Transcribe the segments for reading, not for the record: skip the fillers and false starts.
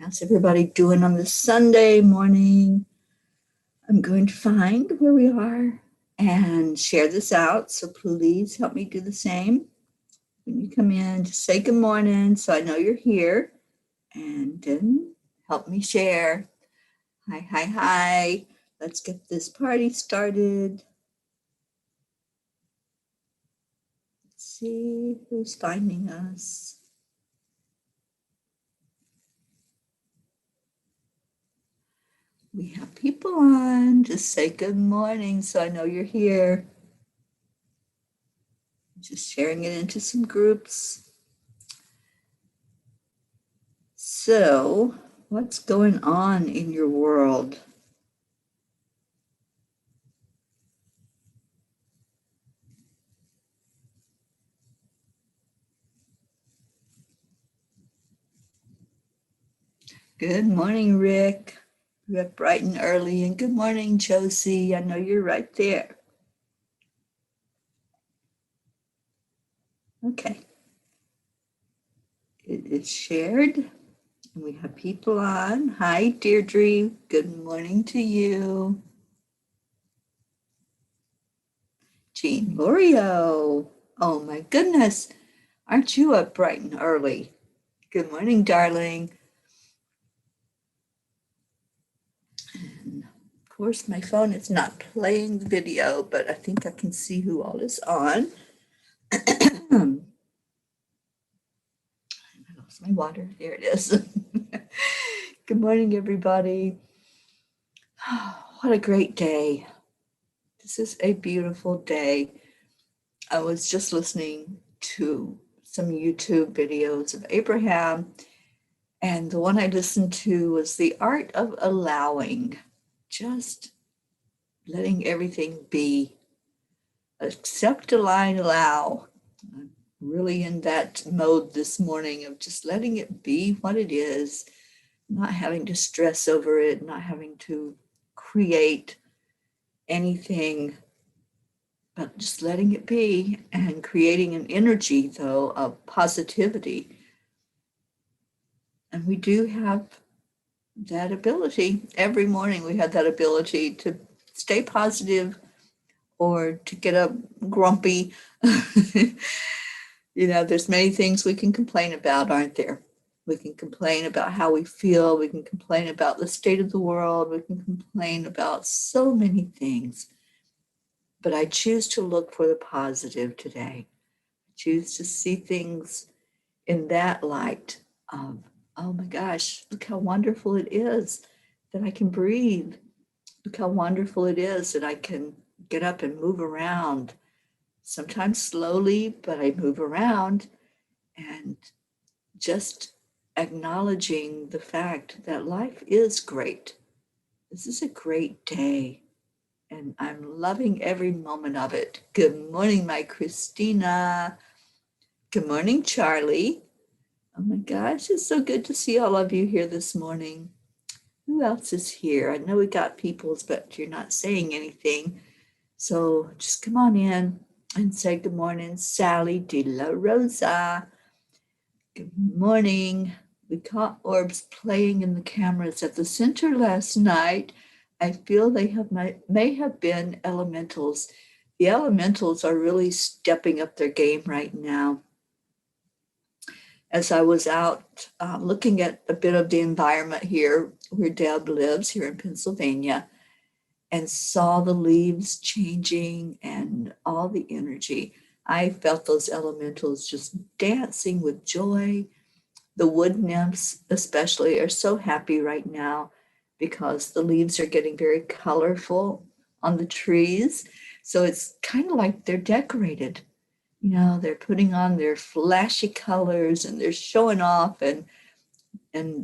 How's everybody doing on this Sunday morning? I'm going to find where we are and share this out. So please help me do the same. When you come in, just say good morning so I know you're here. And then help me share. Hi, hi, hi. Let's get this party started. Let's see who's finding us. We have people on. Just say good morning so I know you're here. Just sharing it into some groups. So, what's going on in your world? Good morning, Rick. You're up bright and early. And good morning, Josie. I know you're right there. Okay. It is shared. And we have people on. Hi, Deirdre. Good morning to you. Jean Lorio. Oh, my goodness. Aren't you up bright and early? Good morning, darling. And of course, my phone is not playing the video, but I think I can see who all is on. I lost my water. There it is. Good morning, everybody. What a great day. This is a beautiful day. I was just listening to some YouTube videos of Abraham, and the one I listened to was The Art of Allowing, just letting everything be. Accept, align, allow. I'm really in that mode this morning of just letting it be what it is, not having to stress over it, not having to create anything, but just letting it be and creating an energy, though, of positivity. And we do have that ability. Every morning we have that ability to stay positive or to get up grumpy. There's many things we can complain about, aren't there? We can complain about how we feel. We can complain about the state of the world. We can complain about so many things. But I choose to look for the positive today. I choose to see things in that light of, oh my gosh, look how wonderful it is that I can breathe. Look how wonderful it is that I can get up and move around. Sometimes slowly, but I move around, and just acknowledging the fact that life is great. This is a great day, and I'm loving every moment of it. Good morning, my Christina. Good morning, Charlie. Oh my gosh, it's so good to see all of you here this morning. Who else is here? I know we got peoples, but you're not saying anything. So just come on in and say good morning, Sally De La Rosa. Good morning. We caught orbs playing in the cameras at the center last night. I feel they may have been elementals. The elementals are really stepping up their game right now. As I was out looking at a bit of the environment here where Deb lives, here in Pennsylvania, and saw the leaves changing and all the energy, I felt those elementals just dancing with joy. The wood nymphs especially are so happy right now because the leaves are getting very colorful on the trees. So it's kind of like they're decorated. They're putting on their flashy colors and they're showing off. And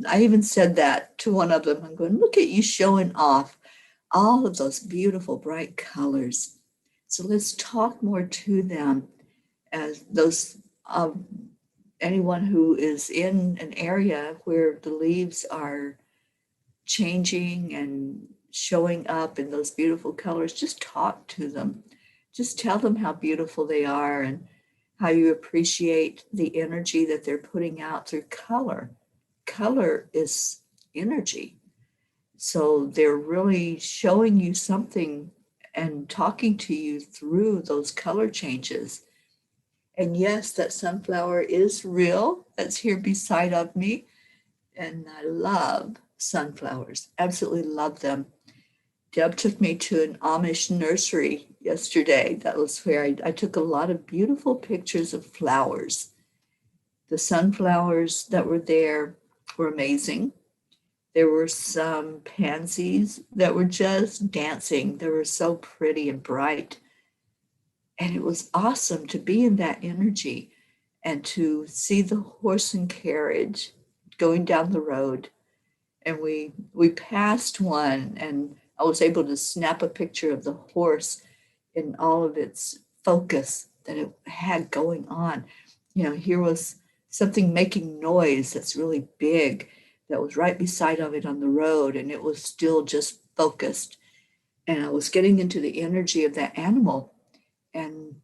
I even said that to one of them. I'm going, look at you showing off all of those beautiful, bright colors. So let's talk more to them as those, anyone who is in an area where the leaves are changing and showing up in those beautiful colors, just talk to them. Just tell them how beautiful they are and how you appreciate the energy that they're putting out through color. Color is energy. So they're really showing you something and talking to you through those color changes. And yes, that sunflower is real. That's here beside of me. And I love sunflowers, absolutely love them. Deb took me to an Amish nursery yesterday. That was where I took a lot of beautiful pictures of flowers. The sunflowers that were there were amazing. There were some pansies that were just dancing. They were so pretty and bright. And it was awesome to be in that energy and to see the horse and carriage going down the road. And we passed one, and I was able to snap a picture of the horse in all of its focus that it had going on. Here was something making noise that's really big that was right beside of it on the road, and it was still just focused. And I was getting into the energy of that animal and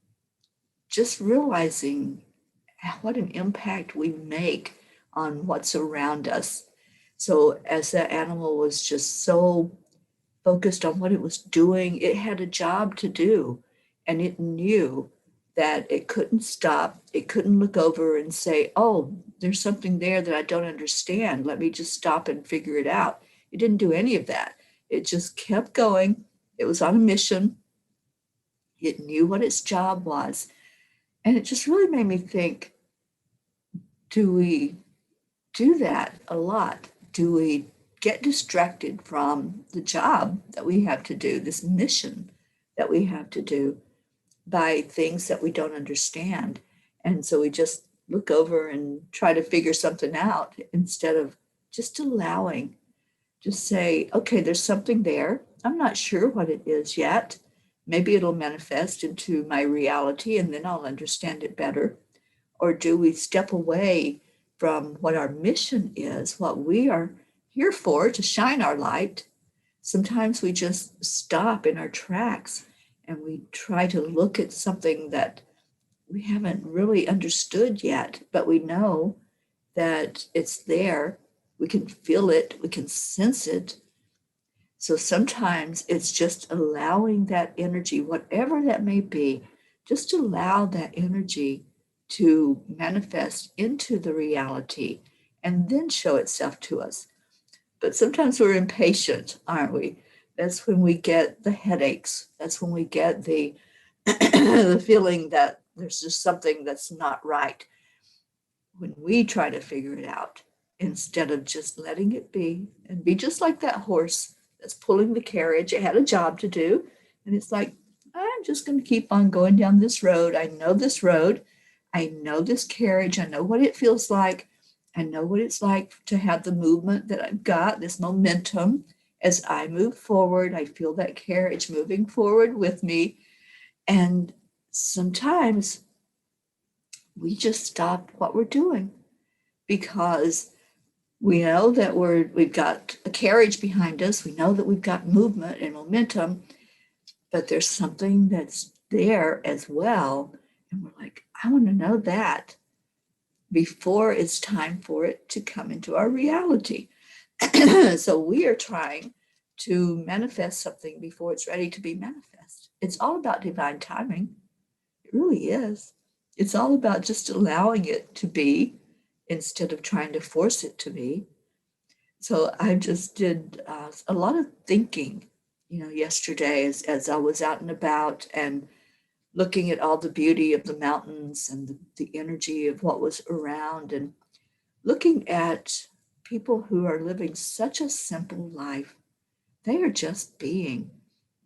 just realizing what an impact we make on what's around us. So as that animal was just so focused on what it was doing, it had a job to do, and it knew that it couldn't stop. It couldn't look over and say, oh, there's something there that I don't understand. Let me just stop and figure it out. It didn't do any of that. It just kept going. It was on a mission. It knew what its job was. And it just really made me think, do we do that a lot? Do we get distracted from the job that we have to do, this mission that we have to do, by things that we don't understand? And so we just look over and try to figure something out instead of just allowing, just say, okay, there's something there. I'm not sure what it is yet. Maybe it'll manifest into my reality and then I'll understand it better. Or do we step away from what our mission is, what we are here for, to shine our light? Sometimes we just stop in our tracks and we try to look at something that we haven't really understood yet, but we know that it's there. We can feel it, we can sense it. So sometimes it's just allowing that energy, whatever that may be, just allow that energy to manifest into the reality and then show itself to us. But sometimes we're impatient, aren't we? That's when we get the headaches. That's when we get the, the feeling that there's just something that's not right. When we try to figure it out, instead of just letting it be and be just like that horse that's pulling the carriage. It had a job to do. And it's like, I'm just going to keep on going down this road. I know this road. I know this carriage. I know what it feels like. I know what it's like to have the movement that I've got, this momentum. As I move forward, I feel that carriage moving forward with me. And sometimes we just stop what we're doing because we know that we've got a carriage behind us. We know that we've got movement and momentum, but there's something that's there as well. And we're like, I want to know that before it's time for it to come into our reality. So we are trying to manifest something before it's ready to be manifest. It's all about divine timing. It really is. It's all about just allowing it to be instead of trying to force it to be. So I just did a lot of thinking, yesterday as I was out and about and looking at all the beauty of the mountains and the energy of what was around, and looking at people who are living such a simple life. They are just being.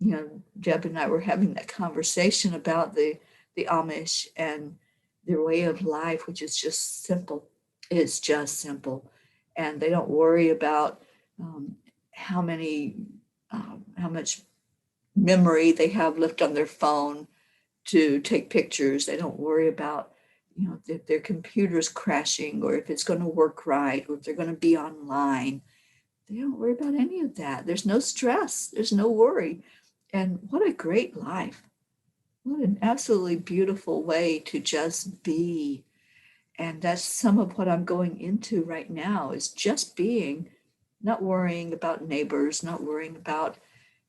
Deb and I were having that conversation about the Amish and their way of life, which is just simple. It's just simple. And they don't worry about how much memory they have left on their phone to take pictures. They don't worry about, if their computer's crashing or if it's going to work right or if they're going to be online. They don't worry about any of that. There's no stress. There's no worry. And what a great life. What an absolutely beautiful way to just be. And that's some of what I'm going into right now, is just being not worrying about neighbors, not worrying about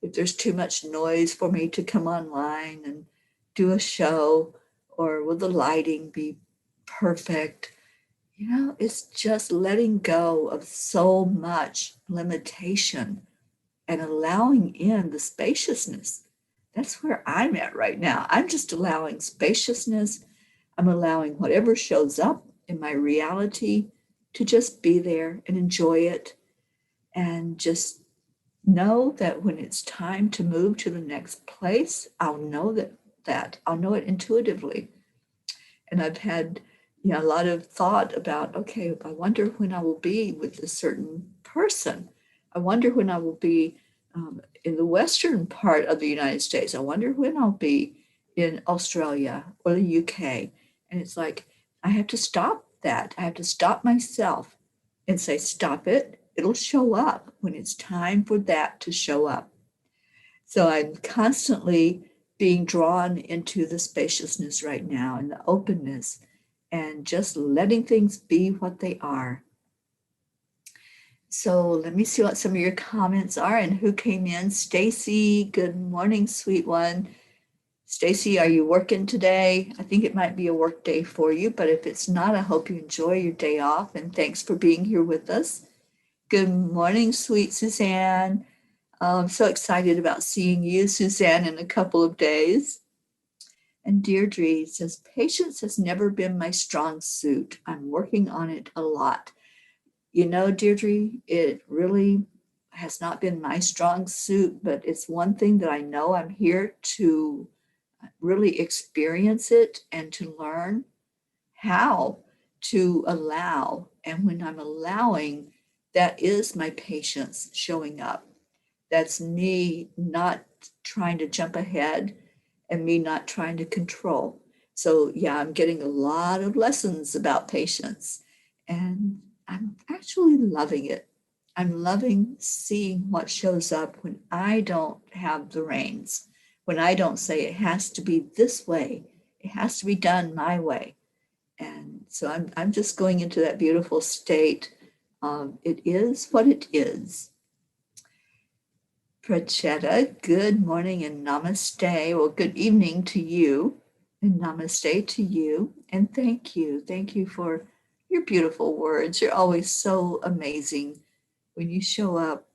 if there's too much noise for me to come online and do a show, or will the lighting be perfect. It's just letting go of so much limitation and allowing in the spaciousness. That's where I'm at right now. I'm just allowing spaciousness. I'm allowing whatever shows up in my reality to just be there and enjoy it, and just know that when it's time to move to the next place, I'll know that I'll know it intuitively. And I've had a lot of thought about, okay, I wonder when I will be with a certain person. I wonder when I will be in the western part of the United States. I wonder when I'll be in Australia or the UK. And it's like, I have to stop that. I have to stop myself and say, stop it. It'll show up when it's time for that to show up. So I'm constantly being drawn into the spaciousness right now and the openness, and just letting things be what they are. So let me see what some of your comments are and who came in. Stacy, good morning, sweet one. Stacy, are you working today? I think it might be a work day for you, but if it's not, I hope you enjoy your day off, and thanks for being here with us. Good morning, sweet Suzanne. I'm so excited about seeing you, Suzanne, in a couple of days. And Deirdre says, patience has never been my strong suit. I'm working on it a lot. Deirdre, it really has not been my strong suit, but it's one thing that I know I'm here to really experience it and to learn how to allow. And when I'm allowing, that is my patience showing up. That's me not trying to jump ahead and me not trying to control. So yeah, I'm getting a lot of lessons about patience, and I'm actually loving it. I'm loving seeing what shows up when I don't have the reins, when I don't say it has to be this way, it has to be done my way. And so I'm just going into that beautiful state of it is what it is. Prachetta, good morning and namaste. Well, good evening to you and namaste to you. And thank you. Thank you for your beautiful words. You're always so amazing. When you show up,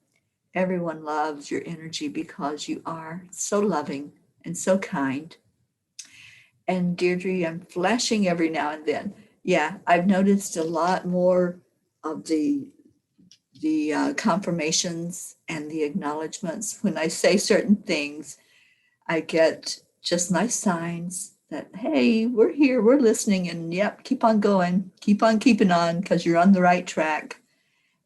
everyone loves your energy because you are so loving and so kind. And Deirdre, I'm flashing every now and then. Yeah, I've noticed a lot more of the confirmations and the acknowledgments. When I say certain things, I get just nice signs that, hey, we're here, we're listening, and yep, keep on going, keep on keeping on, because you're on the right track.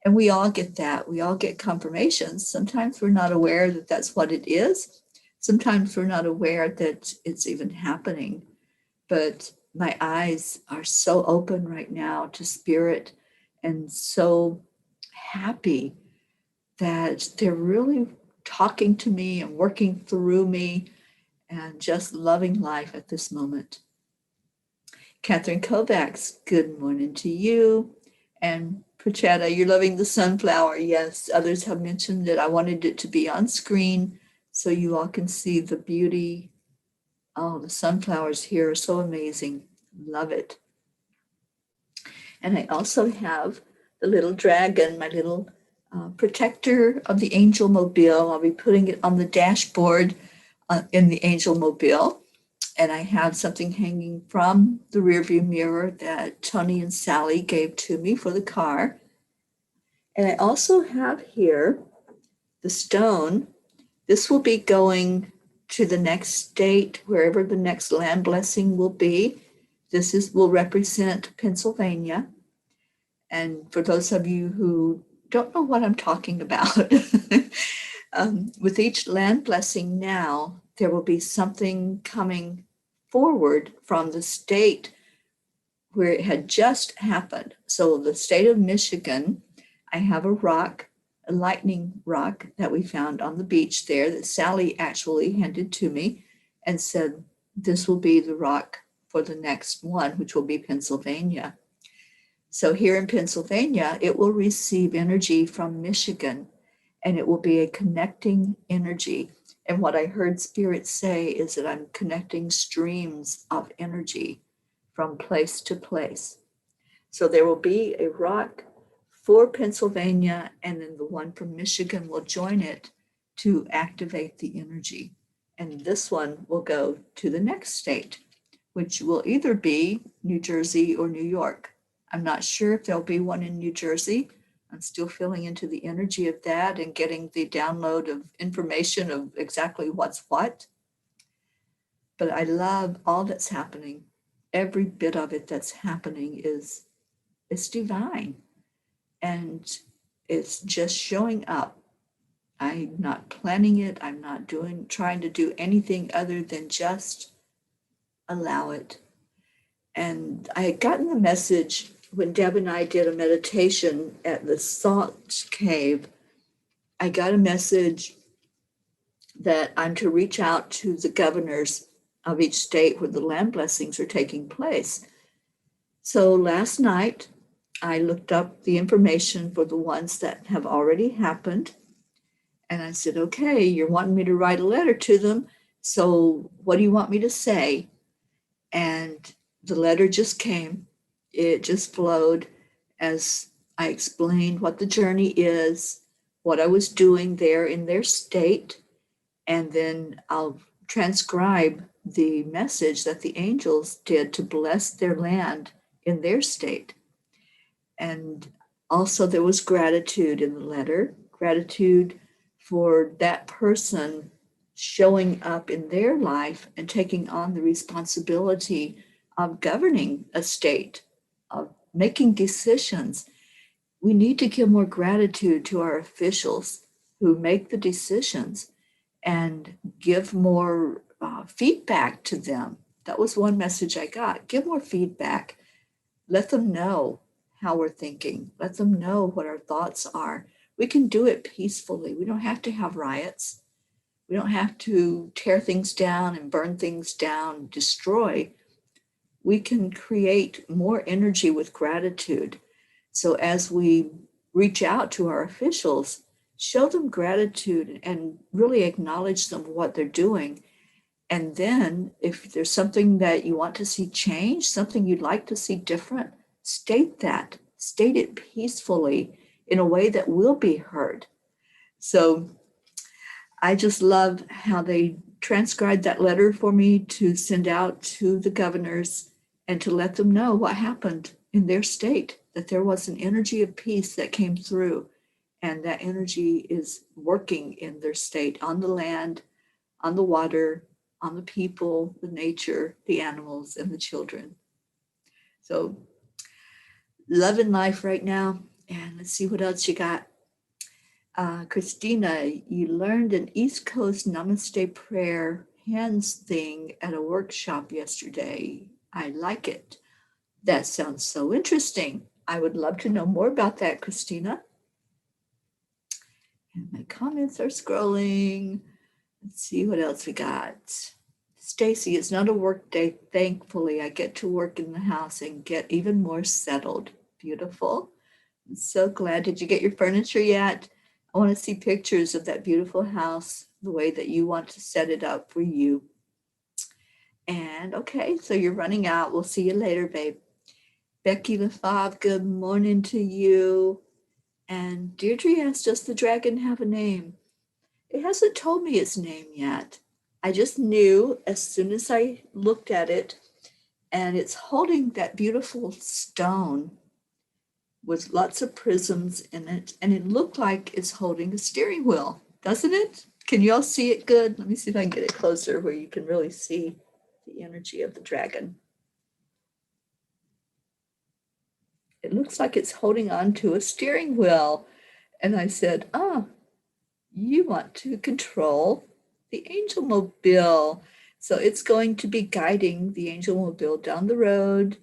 And we all get that. We all get confirmations. Sometimes we're not aware that that's what it is. Sometimes we're not aware that it's even happening. But my eyes are so open right now to spirit, and so happy that they're really talking to me and working through me and just loving life at this moment. Catherine Kovacs, good morning to you. And Prachetta, you're loving the sunflower. Yes, others have mentioned that I wanted it to be on screen so you all can see the beauty. Oh, the sunflowers here are so amazing. Love it. And I also have the little dragon, my little protector of the Angel Mobile. I'll be putting it on the dashboard in the Angel Mobile. And I have something hanging from the rearview mirror that Tony and Sally gave to me for the car. And I also have here the stone. This will be going to the next state, wherever the next land blessing will be. Will represent Pennsylvania. And for those of you who don't know what I'm talking about, with each land blessing now, there will be something coming forward from the state where it had just happened. So the state of Michigan, I have a rock, a lightning rock that we found on the beach there that Sally actually handed to me and said, this will be the rock for the next one, which will be Pennsylvania. So here in Pennsylvania, it will receive energy from Michigan, and it will be a connecting energy. And what I heard Spirit say is that I'm connecting streams of energy from place to place. So there will be a rock for Pennsylvania, and then the one from Michigan will join it to activate the energy. And this one will go to the next state, which will either be New Jersey or New York. I'm not sure if there'll be one in New Jersey. I'm still feeling into the energy of that and getting the download of information of exactly what's what. But I love all that's happening. Every bit of it that's happening is it's divine, and it's just showing up. I'm not planning it. I'm not trying to do anything other than just allow it. And I had gotten the message when Deb and I did a meditation at the salt cave. I got a message that I'm to reach out to the governors of each state where the land blessings are taking place. So last night, I looked up the information for the ones that have already happened. And I said, okay, you're wanting me to write a letter to them. So what do you want me to say? And the letter just came. It just flowed as I explained what the journey is, what I was doing there in their state, and then I'll transcribe the message that the angels did to bless their land in their state. And also there was gratitude in the letter, gratitude for that person showing up in their life and taking on the responsibility of governing a state, of making decisions. We need to give more gratitude to our officials who make the decisions and give more feedback to them. That was one message I got. Give more feedback. Let them know how we're thinking. Let them know what our thoughts are. We can do it peacefully. We don't have to have riots. We don't have to tear things down and burn things down, destroy. We can create more energy with gratitude. So as we reach out to our officials, show them gratitude and really acknowledge them for what they're doing. And then if there's something that you want to see change, something you'd like to see different, state that. State it peacefully in a way that will be heard. So I just love how they transcribed that letter for me to send out to the governors and to let them know what happened in their state, that there was an energy of peace that came through, and that energy is working in their state, on the land, on the water, on the people, the nature, the animals, and the children. So loving life right now. And let's see what else you got. Christina, you learned an East Coast Namaste prayer hands thing at a workshop yesterday. I like it. That sounds so interesting. I would love to know more about that, Christina. And my comments are scrolling. Let's see what else we got. Stacy, it's not a work day. Thankfully, I get to work in the house and get even more settled. Beautiful. I'm so glad. Did you get your furniture yet? I want to see pictures of that beautiful house, the way that you want to set it up for you. And okay, so you're running out. We'll see you later, babe. Becky LaFave, good morning to you. And Deirdre asked, does the dragon have a name? It hasn't told me its name yet. I just knew as soon as I looked at it, and it's holding that beautiful stone with lots of prisms in it, and it looked like it's holding a steering wheel, doesn't it? Can you all see it good? Let me see if I can get it closer where you can really see the energy of the dragon. It looks like it's holding on to a steering wheel. And I said, you want to control the angel mobile. So it's going to be guiding the angel mobile down the road.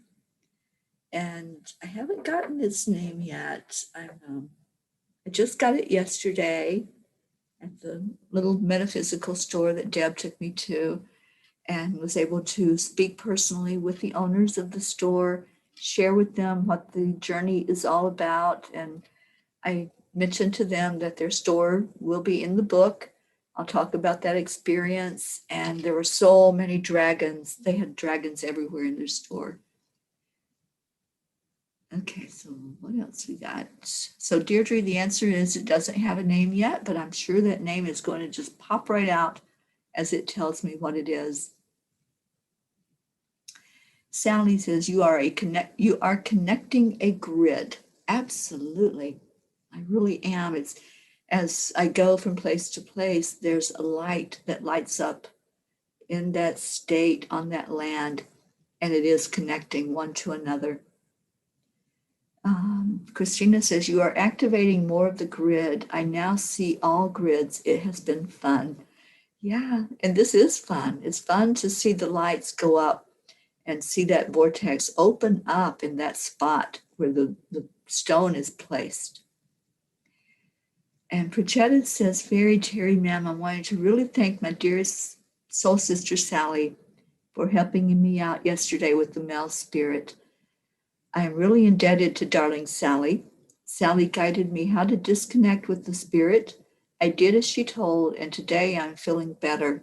And I haven't gotten its name yet. I just got it yesterday at the little metaphysical store that Deb took me to, and was able to speak personally with the owners of the store share with them what the journey is all about. And I mentioned to them that their store will be in the book. I'll talk about that experience. And there were so many dragons. They had dragons everywhere in their store. Okay, so what else we got? So Deirdre, the answer is it doesn't have a name yet, but I'm sure that name is going to just pop right out as it tells me what it is. Sally says you are connecting a grid. Absolutely. I really am. It's as I go from place to place, there's a light that lights up in that state on that land, and it is connecting one to another. Christina says, you are activating more of the grid. I now see all grids. It has been fun. Yeah, and this is fun. It's fun to see the lights go up and see that vortex open up in that spot where the stone is placed. And Pratchetta says, Fairy Teri, ma'am, I wanted to really thank my dearest soul sister, Sally, for helping me out yesterday with the male spirit. I am really indebted to darling Sally. Sally guided me how to disconnect with the spirit. I did as she told, and today I'm feeling better.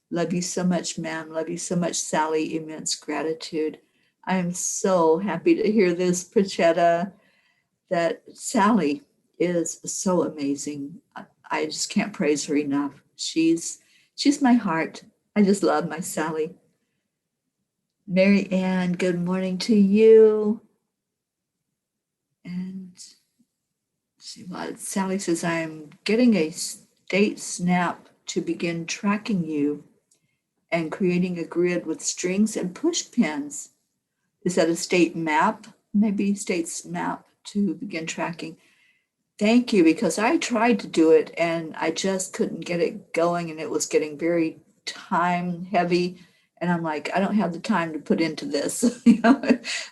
Love you so much, ma'am. Love you so much, Sally. Immense gratitude. I am so happy to hear this, Pratchetta, that Sally is so amazing. I just can't praise her enough. She's my heart. I just love my Sally. Mary Ann, good morning to you. And see what Sally says, I'm getting a state snap to begin tracking you and creating a grid with strings and push pins. Is that a state map? Maybe state's map to begin tracking. Thank you, because I tried to do it and I just couldn't get it going, and it was getting very time heavy. And I'm like, I don't have the time to put into this.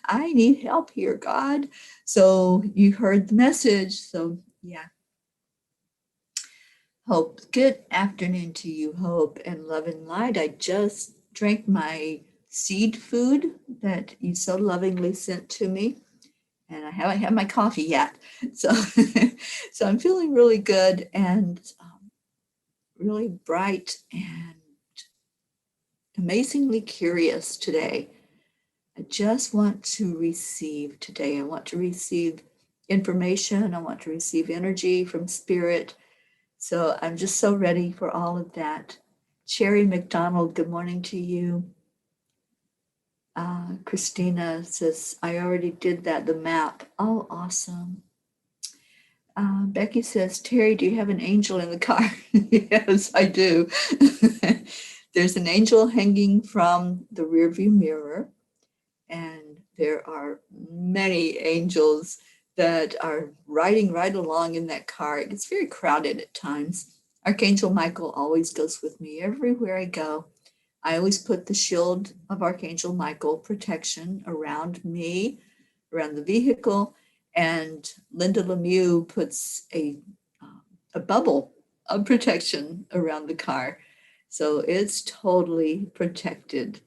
I need help here, God. So you heard the message. So yeah. Hope, good afternoon to you, Hope and love and light. I just drank my seed food that you so lovingly sent to me, and I haven't had my coffee yet. So, so I'm feeling really good and really bright and amazingly curious today. I just want to receive today. I want to receive information. I want to receive energy from spirit. So I'm just so ready for all of that. Sherry McDonald, good morning to you. Christina says, I already did that, the map. Oh, awesome. Becky says, Teri, do you have an angel in the car? Yes, I do. There's an angel hanging from the rearview mirror, and there are many angels that are riding right along in that car. It gets very crowded at times. Archangel Michael always goes with me everywhere I go. I always put the shield of Archangel Michael protection around me, around the vehicle, and Linda Lemieux puts a bubble of protection around the car. So it's totally protected.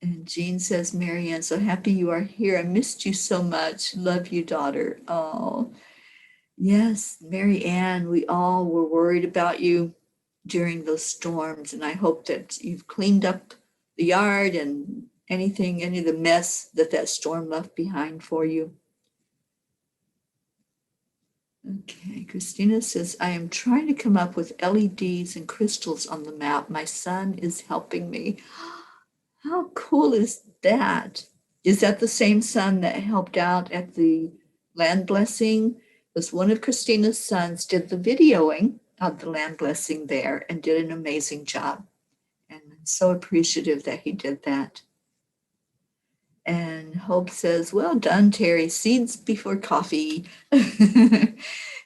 And Jean says, Marianne, so happy you are here. I missed you so much. Love you, daughter. Oh, yes, Mary Ann, we all were worried about you during those storms, and I hope that you've cleaned up the yard and any of the mess that storm left behind for you. Okay, Christina says, I am trying to come up with LEDs and crystals on the map. My son is helping me. How cool is that? Is that the same son that helped out at the land blessing? Because one of Christina's sons did the videoing of the land blessing there and did an amazing job. And I'm so appreciative that he did that. And Hope says, well done, Teri. Seeds before coffee.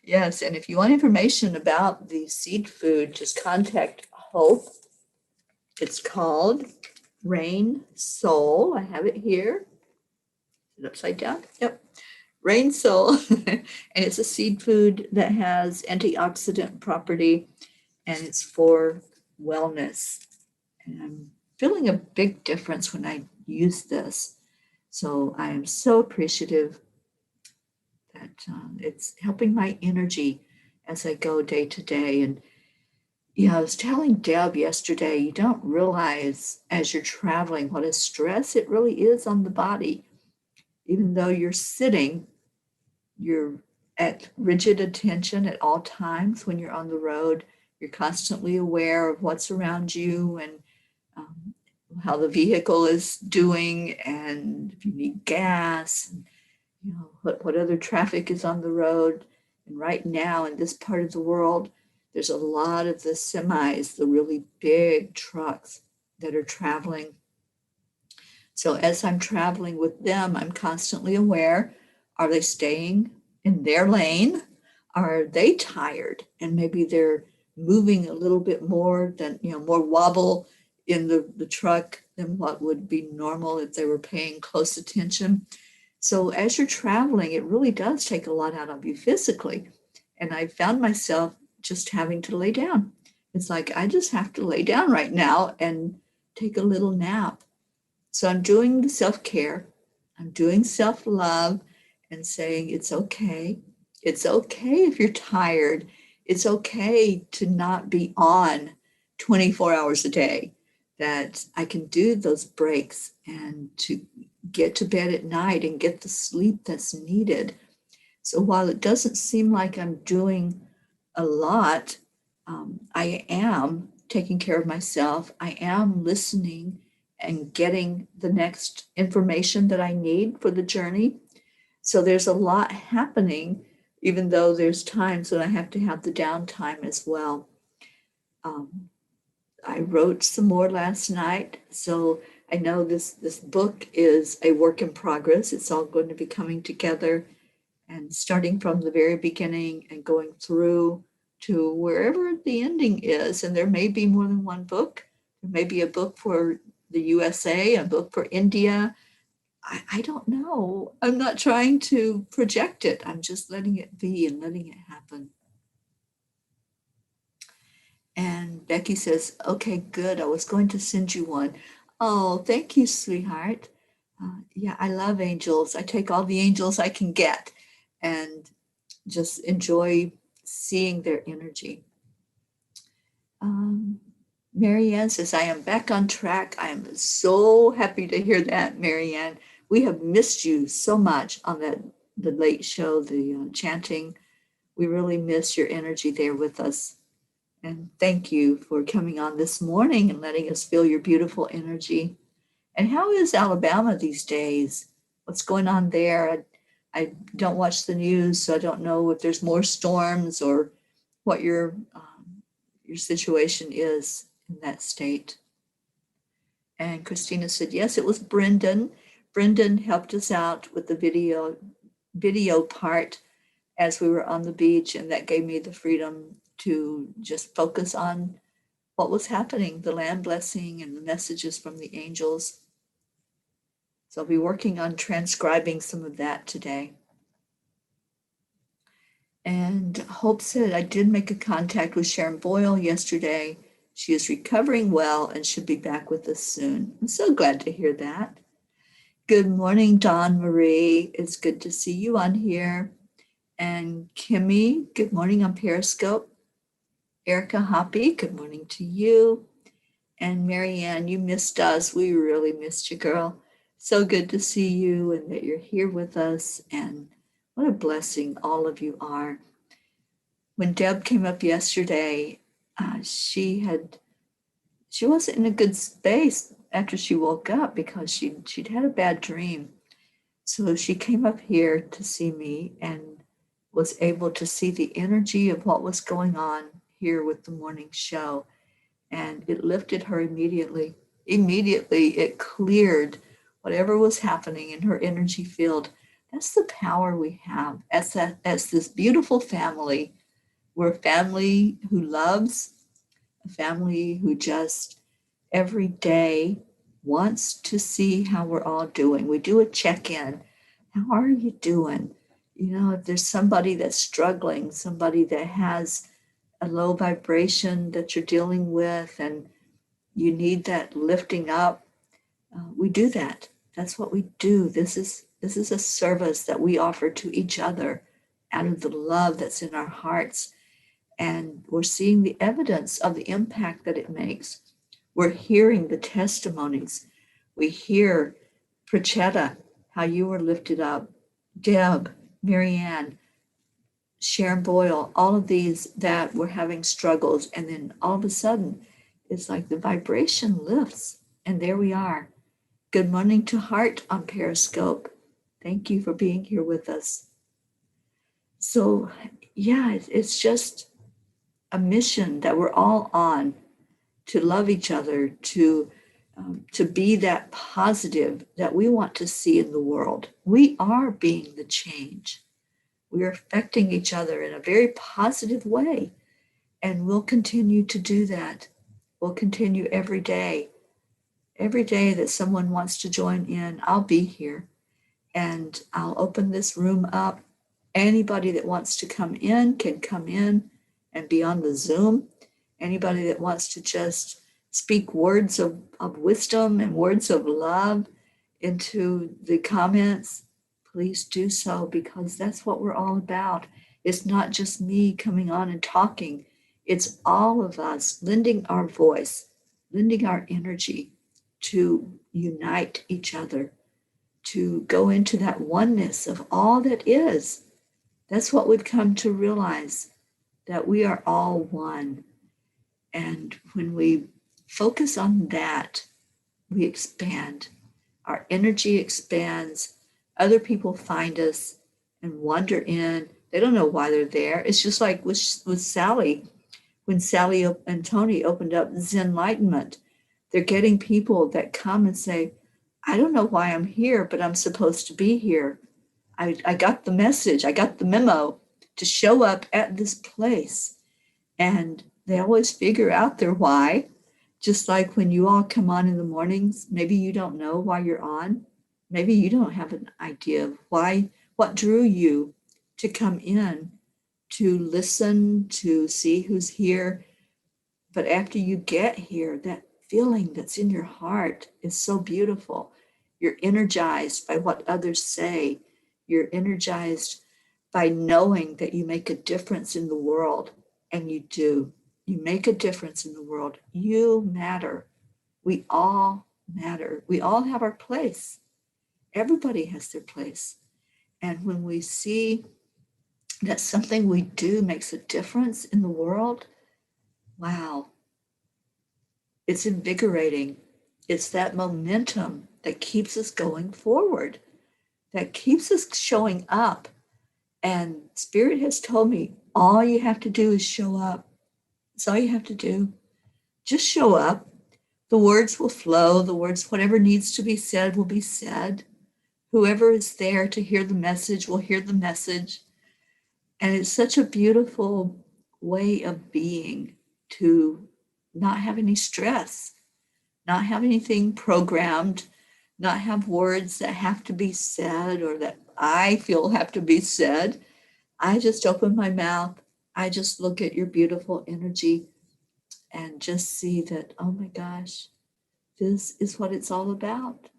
Yes, and if you want information about the seed food, just contact Hope. It's called Rain Soul. I have it here. Is it upside down? Yep. Rain Soul. And it's a seed food that has antioxidant property, and it's for wellness. And I'm feeling a big difference when I use this. So I am so appreciative that it's helping my energy as I go day to day. And I was telling Deb yesterday, you don't realize as you're traveling what a stress it really is on the body. Even though you're sitting, you're at rigid attention at all times when you're on the road. You're constantly aware of what's around you and um, how the vehicle is doing, and if you need gas, and what other traffic is on the road. And right now in this part of the world, there's a lot of the semis, the really big trucks that are traveling. So as I'm traveling with them, I'm constantly aware, are they staying in their lane? Are they tired? And maybe they're moving a little bit more than, more wobble in the truck than what would be normal if they were paying close attention. So as you're traveling, it really does take a lot out of you physically. And I found myself just having to lay down. It's like, I just have to lay down right now and take a little nap. So I'm doing the self-care, I'm doing self-love and saying it's okay. It's okay if you're tired. It's okay to not be on 24 hours a day, that I can do those breaks and to get to bed at night and get the sleep that's needed. So while it doesn't seem like I'm doing a lot, I am taking care of myself. I am listening and getting the next information that I need for the journey. So there's a lot happening, even though there's times when I have to have the downtime as well. Um, I wrote some more last night, so I know this book is a work in progress. It's all going to be coming together and starting from the very beginning and going through to wherever the ending is. And there may be more than one book. There may be a book for the USA, a book for India. I don't know. I'm not trying to project it. I'm just letting it be and letting it happen. And Becky says, okay, good. I was going to send you one. Oh, thank you, sweetheart. Yeah, I love angels. I take all the angels I can get and just enjoy seeing their energy. Marianne says, I am back on track. I am so happy to hear that, Marianne. We have missed you so much on the late show, the chanting. We really miss your energy there with us. And thank you for coming on this morning and letting us feel your beautiful energy. And how is Alabama these days? What's going on there? I don't watch the news, so I don't know if there's more storms or what your situation is in that state. And Christina said, yes, it was Brendan. Brendan helped us out with the video part as we were on the beach, and that gave me the freedom to just focus on what was happening, the land blessing and the messages from the angels. So I'll be working on transcribing some of that today. And Hope said, I did make a contact with Sharon Boyle yesterday. She is recovering well and should be back with us soon. I'm so glad to hear that. Good morning, Dawn Marie. It's good to see you on here. And Kimmy, good morning on Periscope. Erica Hoppy, good morning to you. And Marianne, you missed us. We really missed you, girl. So good to see you and that you're here with us. And what a blessing all of you are. When Deb came up yesterday, she wasn't in a good space after she woke up because she'd had a bad dream. So she came up here to see me and was able to see the energy of what was going on here with the morning show. And it lifted her immediately. Immediately, it cleared whatever was happening in her energy field. That's the power we have as this beautiful family. We're a family who loves, a family who just every day wants to see how we're all doing. We do a check-in. How are you doing? If there's somebody that's struggling, somebody that has a low vibration that you're dealing with and you need that lifting up, we do that. That's what we do. This is a service that we offer to each other out of the love that's in our hearts. And we're seeing the evidence of the impact that it makes. We're hearing the testimonies. We hear, Prachetta, how you were lifted up, Deb, Marianne, Sharon Boyle, all of these that were having struggles. And then all of a sudden, it's like the vibration lifts. And there we are. Good morning to Heart on Periscope. Thank you for being here with us. So, yeah, it's just a mission that we're all on, to love each other, to be that positive that we want to see in the world. We are being the change. We are affecting each other in a very positive way, and we'll continue to do that. We'll continue every day. Every day that someone wants to join in, I'll be here, and I'll open this room up. Anybody that wants to come in can come in and be on the Zoom. Anybody that wants to just speak words of wisdom and words of love into the comments, please do so, because that's what we're all about. It's not just me coming on and talking. It's all of us lending our voice, lending our energy to unite each other, to go into that oneness of all that is. That's what we've come to realize, that we are all one. And when we focus on that, we expand. Our energy expands. Other people find us and wander in. They don't know why they're there. It's just like with Sally. When Sally and Tony opened up Zenlightenment, they're getting people that come and say, I don't know why I'm here, but I'm supposed to be here. I got the message. I got the memo to show up at this place. And they always figure out their why. Just like when you all come on in the mornings, maybe you don't know why you're on. Maybe you don't have an idea of why, what drew you to come in, to listen, to see who's here. But after you get here, that feeling that's in your heart is so beautiful. You're energized by what others say. You're energized by knowing that you make a difference in the world, and you do. You make a difference in the world. You matter. We all matter. We all have our place. Everybody has their place. And when we see that something we do makes a difference in the world, wow, it's invigorating. It's that momentum that keeps us going forward, that keeps us showing up. And Spirit has told me, all you have to do is show up. That's all you have to do. Just show up. The words will flow. The words, whatever needs to be said, will be said. Whoever is there to hear the message will hear the message. And it's such a beautiful way of being, to not have any stress, not have anything programmed, not have words that have to be said or that I feel have to be said. I just open my mouth. I just look at your beautiful energy and just see that, oh my gosh, this is what it's all about.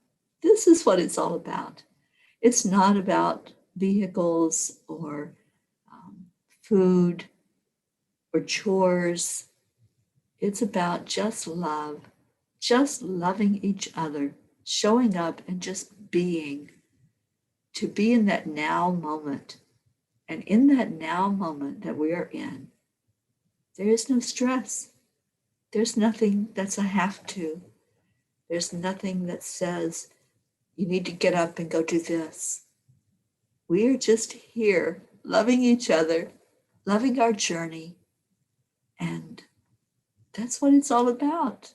This is what it's all about. It's not about vehicles or food or chores. It's about just love, just loving each other, showing up and just being, to be in that now moment. And in that now moment that we are in, there is no stress. There's nothing that's a have to. There's nothing that says you need to get up and go do this. We are just here loving each other, loving our journey. And that's what it's all about.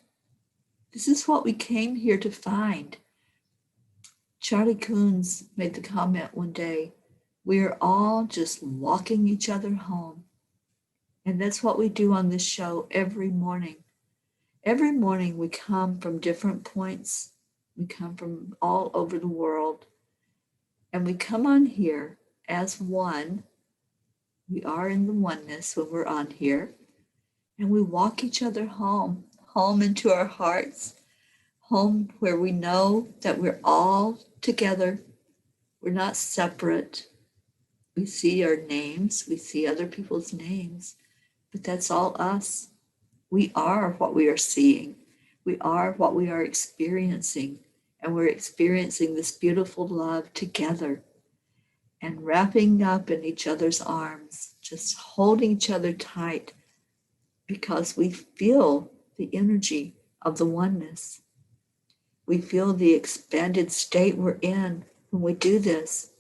This is what we came here to find. Charlie Coons made the comment one day, we are all just walking each other home. And that's what we do on this show every morning. Every morning we come from different points. We come from all over the world. And we come on here as one. We are in the oneness when we're on here. And we walk each other home, home into our hearts, home where we know that we're all together. We're not separate. We see our names, we see other people's names, but that's all us. We are what we are seeing. We are what we are experiencing. And we're experiencing this beautiful love together and wrapping up in each other's arms, just holding each other tight because we feel the energy of the oneness. We feel the expanded state we're in when we do this,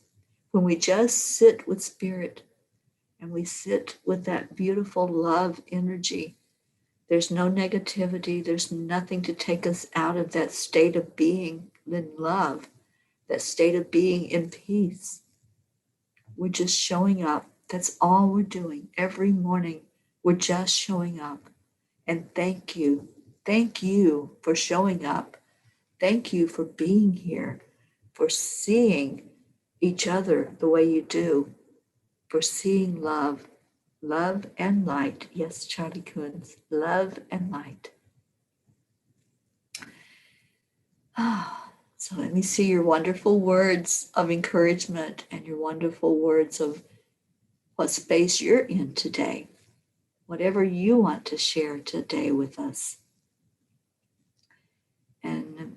when we just sit with spirit and we sit with that beautiful love energy. There's no negativity. There's nothing to take us out of that state of being in love, that state of being in peace. We're just showing up. That's all we're doing every morning. We're just showing up. And thank you. Thank you for showing up. Thank you for being here, for seeing each other the way you do, for seeing love, love and light. Yes, Charlie Coons, love and light. So let me see your wonderful words of encouragement and your wonderful words of what space you're in today, whatever you want to share today with us. And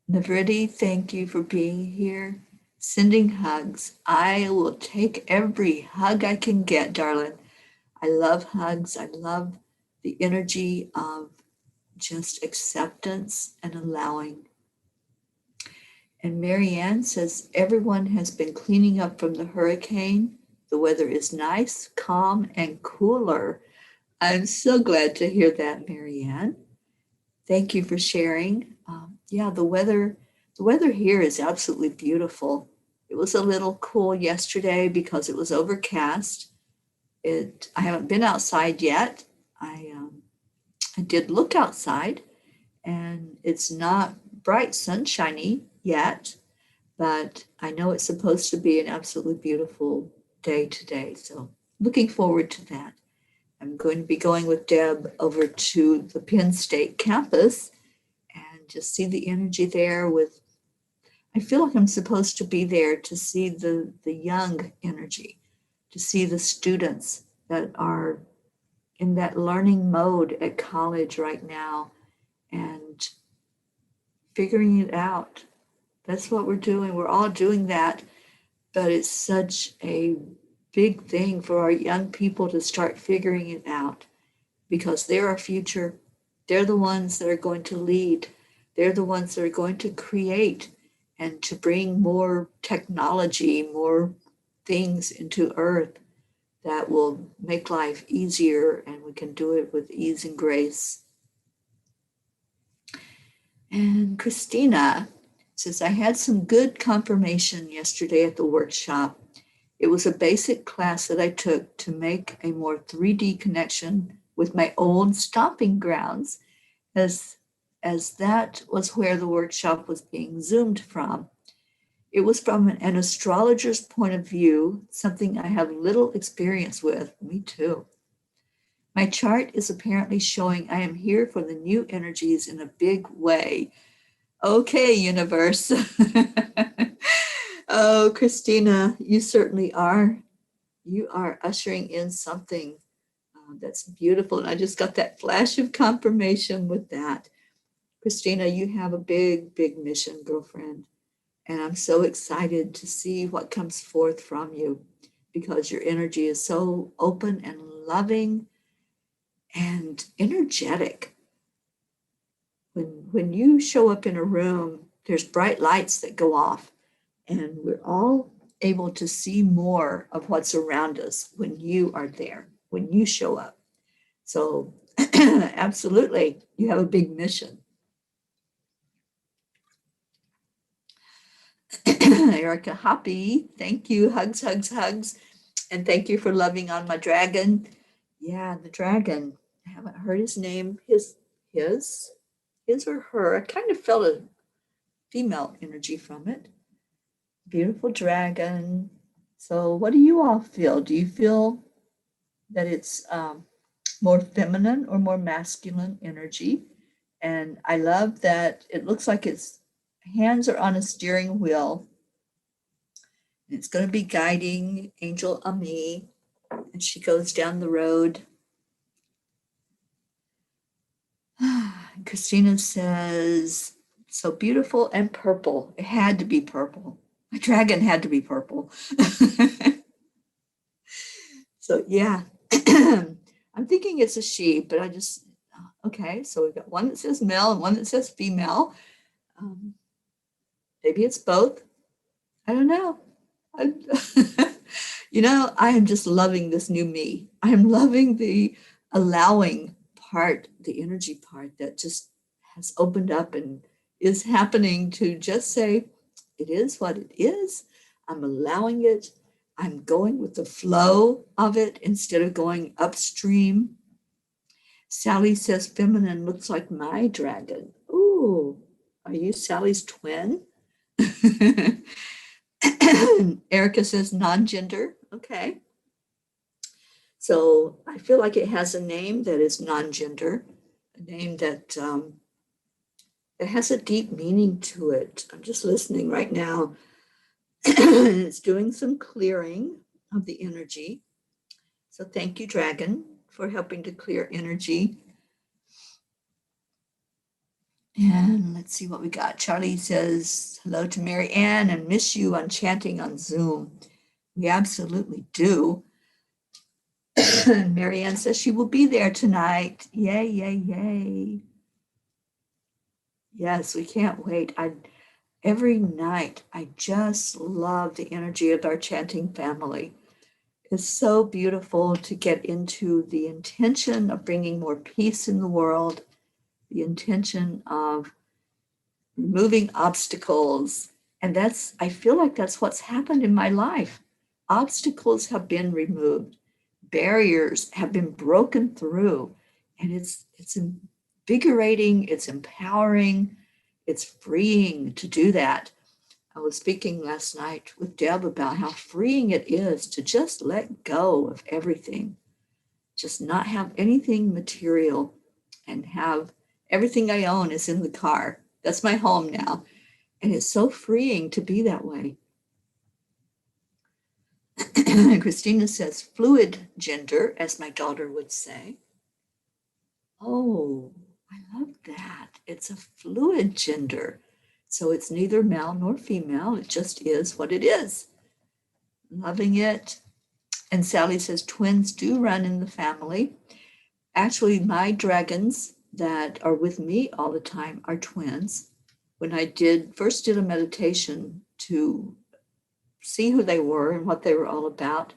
Navriti, thank you for being here. Sending hugs. I will take every hug I can get, darling. I love hugs. I love the energy of just acceptance and allowing. And Marianne says, everyone has been cleaning up from the hurricane. The weather is nice, calm, and cooler. I'm so glad to hear that, Marianne. Thank you for sharing. The weather here is absolutely beautiful. It was a little cool yesterday because it was overcast. I haven't been outside yet. I did look outside, and it's not bright sunshiny yet, but I know it's supposed to be an absolutely beautiful day today. So looking forward to that. I'm going to be going with Deb over to the Penn State campus and just see the energy there I feel like I'm supposed to be there to see the young energy, to see the students that are in that learning mode at college right now and figuring it out. That's what we're doing. We're all doing that, but it's such a big thing for our young people to start figuring it out because they're our future. They're the ones that are going to lead. They're the ones that are going to create and to bring more technology, more things into Earth that will make life easier, and we can do it with ease and grace. And Christina says, I had some good confirmation yesterday at the workshop. It was a basic class that I took to make a more 3D connection with my old stomping grounds, as that was where the workshop was being zoomed from. It was from an astrologer's point of view, something I have little experience with. Me too. My chart is apparently showing I am here for the new energies in a big way. Okay, universe. Oh, Christina, you certainly are. You are ushering in something that's beautiful. And I just got that flash of confirmation with that. Christina, you have a big, big mission, girlfriend. And I'm so excited to see what comes forth from you because your energy is so open and loving and energetic. When you show up in a room, there's bright lights that go off, and we're all able to see more of what's around us when you are there, when you show up. So absolutely, you have a big mission. Erica Hoppy, thank you. Hugs, hugs, hugs. And thank you for loving on my dragon. Yeah, the dragon. I haven't heard his name. His or her. I kind of felt a female energy from it. Beautiful dragon. So what do you all feel? Do you feel that it's more feminine or more masculine energy? And I love that it looks like its hands are on a steering wheel. And it's going to be guiding Angel Ami. And she goes down the road. Christina says, so beautiful and purple. It had to be purple. My dragon had to be purple. So yeah, I'm thinking it's a she, but okay, so we've got one that says male and one that says female. Maybe it's both. I don't know. I, I am just loving this new me. I am loving the allowing part, the energy part that just has opened up and is happening to just say, it is what it is. I'm allowing it. I'm going with the flow of it instead of going upstream. Sally says feminine looks like my dragon. Ooh, are you Sally's twin? Erica says non-gender. Okay. So I feel like it has a name that is non-gender, a name that it has a deep meaning to it. I'm just listening right now. It's doing some clearing of the energy. So thank you, Dragon, for helping to clear energy. And let's see what we got. Charlie says hello to Mary Ann and miss you on chanting on Zoom. We absolutely do. And Mary Ann says she will be there tonight. Yay, yay, yay. Yes, we can't wait. Every night, I just love the energy of our chanting family. It's so beautiful to get into the intention of bringing more peace in the world, the intention of removing obstacles. And I feel like that's what's happened in my life. Obstacles have been removed, barriers have been broken through, and it's invigorating, it's empowering, it's freeing to do that. I was speaking last night with Deb about how freeing it is to just let go of everything, just not have anything material, and have everything I own is in the car. That's my home now. And it's so freeing to be that way. Christina says fluid gender, as my daughter would say. Oh, I love that. It's a fluid gender. So it's neither male nor female. It just is what it is. Loving it. And Sally says twins do run in the family. Actually, my dragons that are with me all the time are twins. When I first did a meditation to see who they were and what they were all about,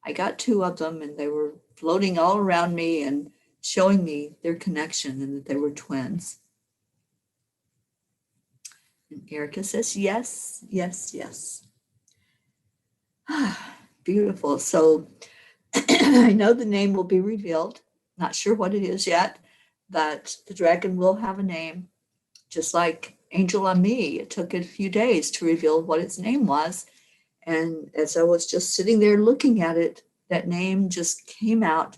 I got two of them and they were floating all around me and showing me their connection and that they were twins. And Erica says, yes, yes, yes. Beautiful. So I know the name will be revealed. Not sure what it is yet, but the dragon will have a name. Just like Angel on Me, it took a few days to reveal what its name was. And as I was just sitting there looking at it, that name just came out.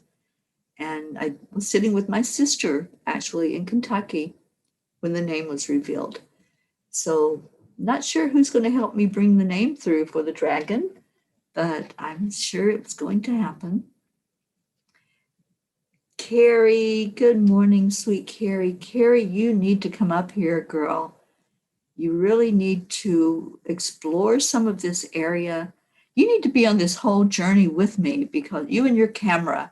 And I was sitting with my sister, actually, in Kentucky when the name was revealed. So not sure who's going to help me bring the name through for the dragon, but I'm sure it's going to happen. Carrie, good morning, sweet Carrie. Carrie, you need to come up here, girl. You really need to explore some of this area. You need to be on this whole journey with me because you and your camera,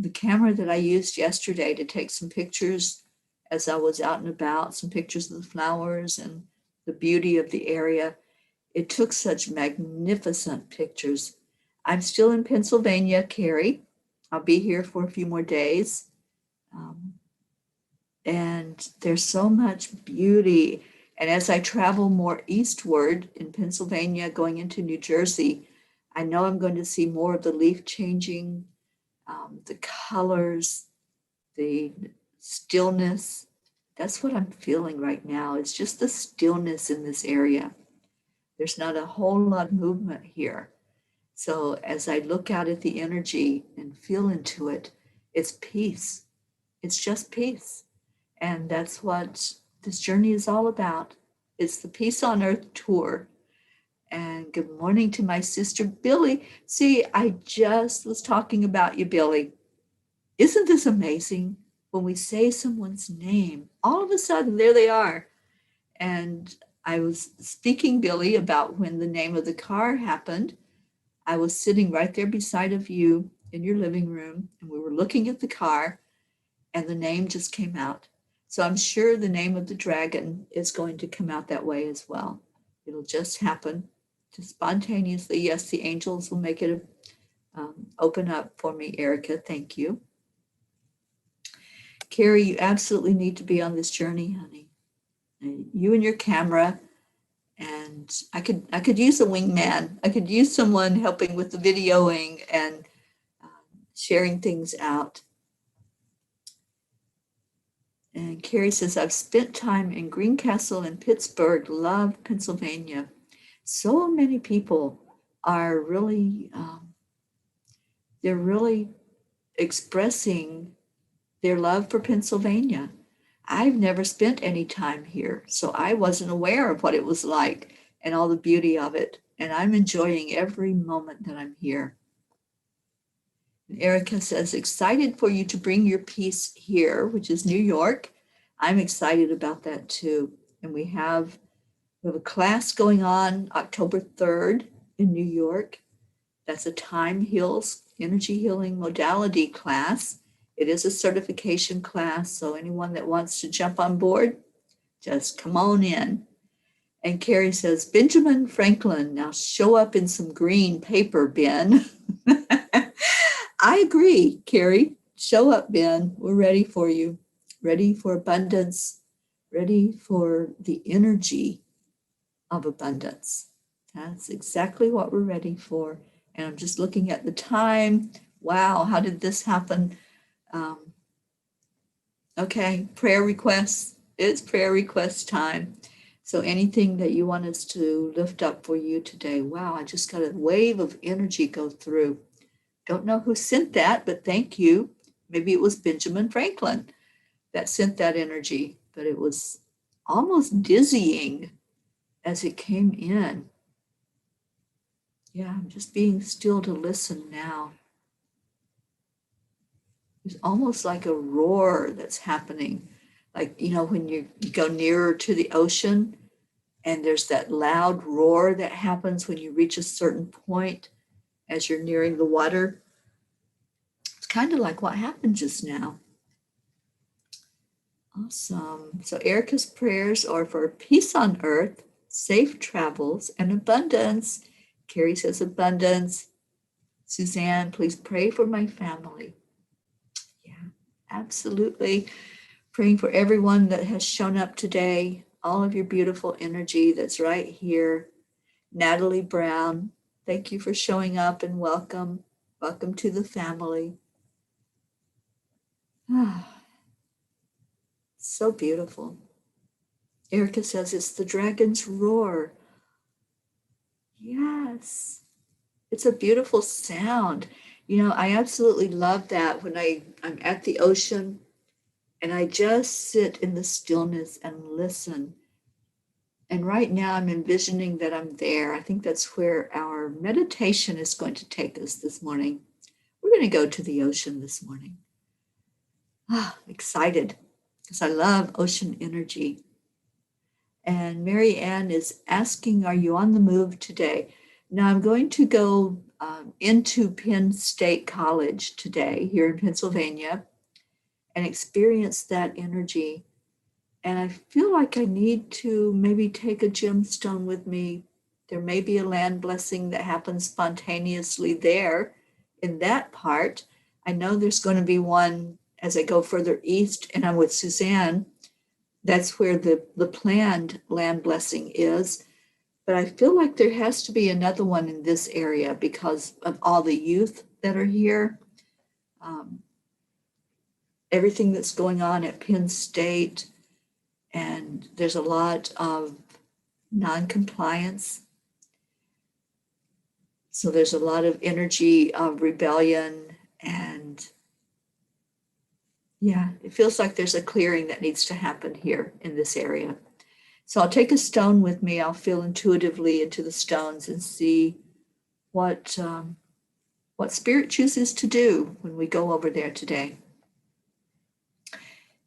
the camera that I used yesterday to take some pictures as I was out and about, some pictures of the flowers and the beauty of the area. It took such magnificent pictures. I'm still in Pennsylvania, Carrie. I'll be here for a few more days. And there's so much beauty. And as I travel more eastward in Pennsylvania, going into New Jersey, I know I'm going to see more of the leaf changing, the colors, the stillness. That's what I'm feeling right now. It's just the stillness in this area. There's not a whole lot of movement here. So as I look out at the energy and feel into it, it's peace. It's just peace. And that's what this journey is all about. It's the Peace on Earth tour. And good morning to my sister, Billy. See, I just was talking about you, Billy. Isn't this amazing? When we say someone's name, all of a sudden, there they are. And I was speaking, Billy, about when the name of the car happened. I was sitting right there beside of you in your living room, and we were looking at the car, and the name just came out. So I'm sure the name of the dragon is going to come out that way as well. It'll just happen, just spontaneously. Yes, the angels will make it open up for me, Erica. Thank you. Carrie, you absolutely need to be on this journey, honey. You and your camera, and I could use a wingman. I could use someone helping with the videoing and sharing things out. And Carrie says, I've spent time in Greencastle and Pittsburgh, love Pennsylvania. So many people are really, they're really expressing their love for Pennsylvania. I've never spent any time here, so I wasn't aware of what it was like and all the beauty of it. And I'm enjoying every moment that I'm here. And Erica says, excited for you to bring your piece here, which is New York. I'm excited about that too. And we have a class going on October 3rd in New York. That's a Time Heals Energy Healing Modality class. It is a certification class, so anyone that wants to jump on board, just come on in. And Carrie says, Benjamin Franklin, now show up in some green paper, Ben. I agree, Carrie. Show up, Ben. We're ready for you. Ready for abundance. Ready for the energy of abundance. That's exactly what we're ready for. And I'm just looking at the time. Wow, how did this happen? Okay, prayer requests. It's prayer request time. So anything that you want us to lift up for you today. Wow, I just got a wave of energy go through. Don't know who sent that, but thank you. Maybe it was Benjamin Franklin that sent that energy, but it was almost dizzying as it came in. Yeah, I'm just being still to listen now. There's almost like a roar that's happening. Like, when you go nearer to the ocean and there's that loud roar that happens when you reach a certain point as you're nearing the water. It's kind of like what happened just now. Awesome. So Erica's prayers are for peace on earth, safe travels, and abundance. Carrie says abundance. Suzanne, please pray for my family. Yeah, absolutely. Praying for everyone that has shown up today, all of your beautiful energy that's right here. Natalie Brown, thank you for showing up and welcome. Welcome to the family. So beautiful. Erica says it's the dragon's roar. Yes, it's a beautiful sound. I absolutely love that when I'm at the ocean and I just sit in the stillness and listen. And right now I'm envisioning that I'm there. I think that's where our meditation is going to take us this morning. We're going to go to the ocean this morning. Excited because I love ocean energy. And Mary Ann is asking, are you on the move today? Now I'm going to go into Penn State College today here in Pennsylvania and experience that energy. And I feel like I need to maybe take a gemstone with me. There may be a land blessing that happens spontaneously there in that part. I know there's going to be one as I go further east, and I'm with Suzanne. That's where the planned land blessing is. But I feel like there has to be another one in this area because of all the youth that are here. Everything that's going on at Penn State, and there's a lot of non-compliance. So there's a lot of energy of rebellion and Yeah, it feels like there's a clearing that needs to happen here in this area. So I'll take a stone with me. I'll feel intuitively into the stones and see what what spirit chooses to do when we go over there today.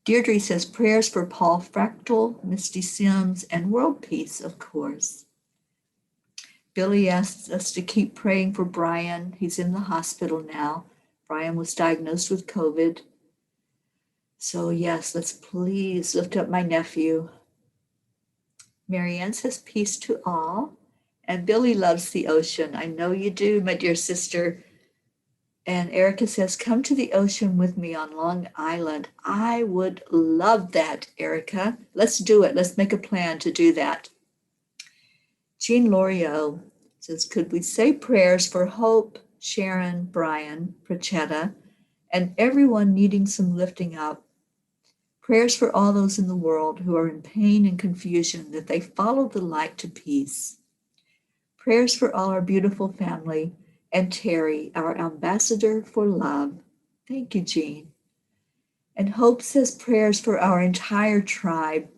Deirdre says prayers for Paul Fractal, Misty Sims, and world peace, of course. Billy asks us to keep praying for Brian. He's in the hospital now. Brian was diagnosed with COVID. So yes, let's please lift up my nephew. Marianne says peace to all. And Billy loves the ocean. I know you do, my dear sister. And Erica says, come to the ocean with me on Long Island. I would love that, Erica. Let's do it. Let's make a plan to do that. Jean Loriot says, could we say prayers for Hope, Sharon, Brian, Prachetta, and everyone needing some lifting up? Prayers for all those in the world who are in pain and confusion, that they follow the light to peace. Prayers for all our beautiful family and Teri, our ambassador for love. Thank you, Jean. And Hope says prayers for our entire tribe.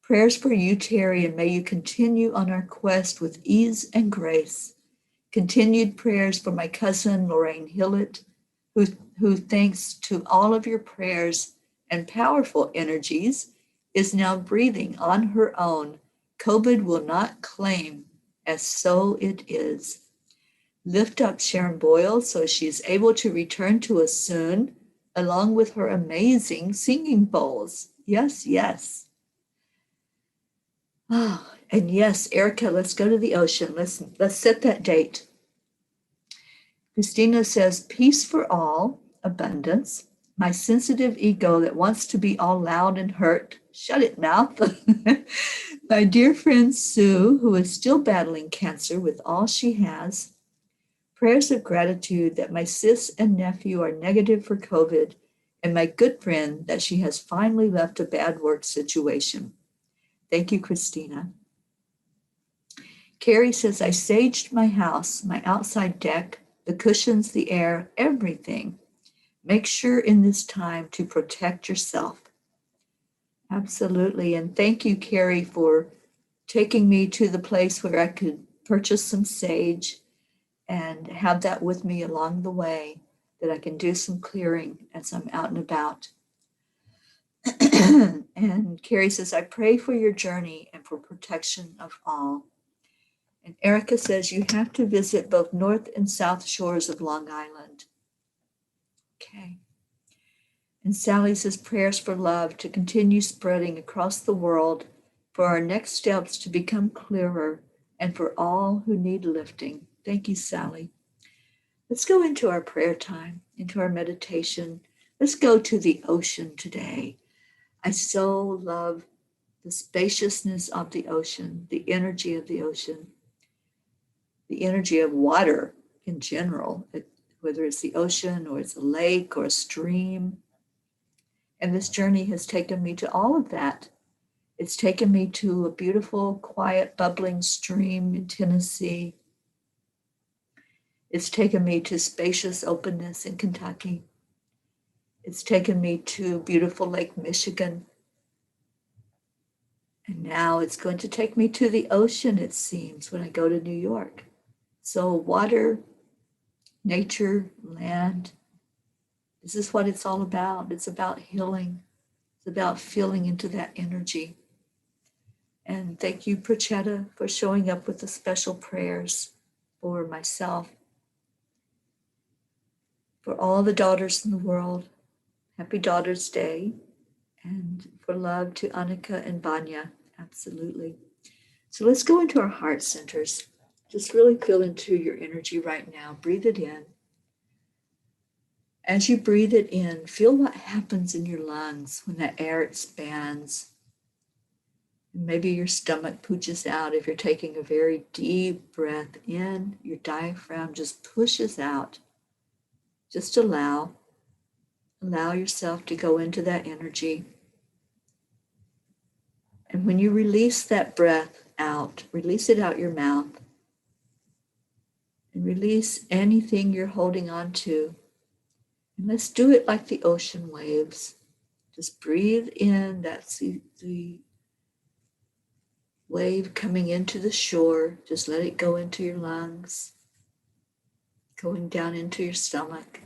Prayers for you, Teri, and may you continue on our quest with ease and grace. Continued prayers for my cousin, Lorraine Hillett, who thanks to all of your prayers and powerful energies, is now breathing on her own. COVID will not claim, as so it is. Lift up Sharon Boyle so she is able to return to us soon, along with her amazing singing bowls. Yes, yes. Oh, and yes, Erica, let's go to the ocean. Let's set that date. Christina says, peace for all, abundance. My sensitive ego that wants to be all loud and hurt, shut it, mouth. My dear friend Sue, who is still battling cancer with all she has. Prayers of gratitude that my sis and nephew are negative for COVID, and my good friend that she has finally left a bad work situation. Thank you, Christina. Carrie says, I saged my house, my outside deck, the cushions, the air, everything. Make sure in this time to protect yourself. Absolutely. And thank you, Carrie, for taking me to the place where I could purchase some sage and have that with me along the way, that I can do some clearing as I'm out and about. And Carrie says, I pray for your journey and for protection of all. And Erica says, you have to visit both north and south shores of Long Island. Okay. And Sally says, prayers for love to continue spreading across the world, for our next steps to become clearer, and for all who need lifting. Thank you, Sally. Let's go into our prayer time, into our meditation. Let's go to the ocean today. I so love the spaciousness of the ocean, the energy of the ocean, the energy of water in general, whether it's the ocean or it's a lake or a stream. And this journey has taken me to all of that. It's taken me to a beautiful, quiet, bubbling stream in Tennessee. It's taken me to spacious openness in Kentucky. It's taken me to beautiful Lake Michigan. And now it's going to take me to the ocean, it seems, when I go to New York. So water, nature, land, this is what it's all about. It's about healing. It's about feeling into that energy. And thank you, Prachetta, for showing up with the special prayers for myself, for all the daughters in the world. Happy Daughter's Day. And for love to Annika and Vanya. Absolutely. So let's go into our heart centers. Just really feel into your energy right now. Breathe it in. As you breathe it in, feel what happens in your lungs when that air expands. Maybe your stomach pooches out. If you're taking a very deep breath in, your diaphragm just pushes out. Just allow yourself to go into that energy. And when you release that breath out, release it out your mouth. And release anything you're holding on to. And let's do it like the ocean waves. Just breathe in. That's the wave coming into the shore. Just let it go into your lungs, going down into your stomach.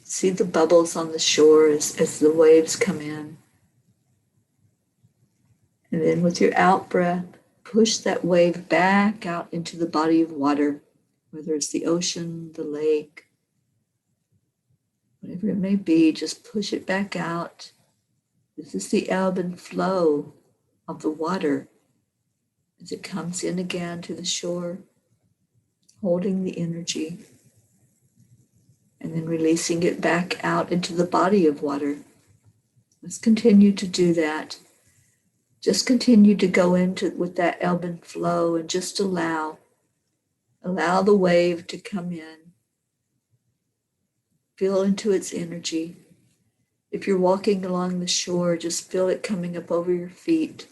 See the bubbles on the shore as the waves come in. And then with your out breath, push that wave back out into the body of water, whether it's the ocean, the lake, whatever it may be, just push it back out. This is the ebb and flow of the water as it comes in again to the shore, holding the energy, and then releasing it back out into the body of water. Let's continue to do that. Just continue to go into with that ebb and flow and just allow the wave to come in. Feel into its energy. If you're walking along the shore, just feel it coming up over your feet.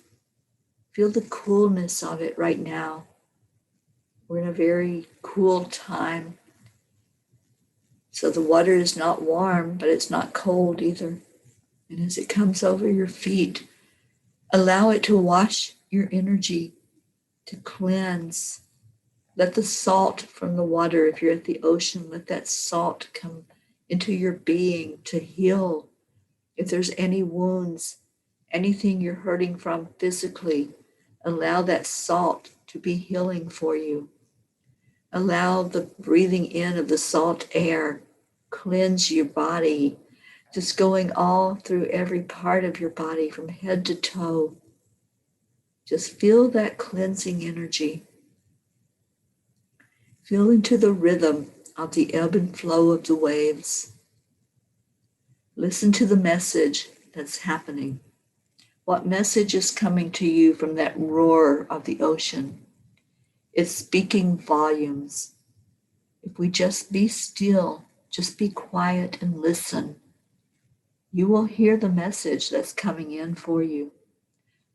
Feel the coolness of it right now. We're in a very cool time. So the water is not warm, but it's not cold either. And as it comes over your feet, allow it to wash your energy, to cleanse. Let the salt from the water, if you're at the ocean, let that salt come into your being to heal. If there's any wounds, anything you're hurting from physically, allow that salt to be healing for you. Allow the breathing in of the salt air, cleanse your body, just going all through every part of your body from head to toe. Just feel that cleansing energy. Feel into the rhythm of the ebb and flow of the waves. Listen to the message that's happening. What message is coming to you from that roar of the ocean? It's speaking volumes. If we just be still, just be quiet and listen, you will hear the message that's coming in for you.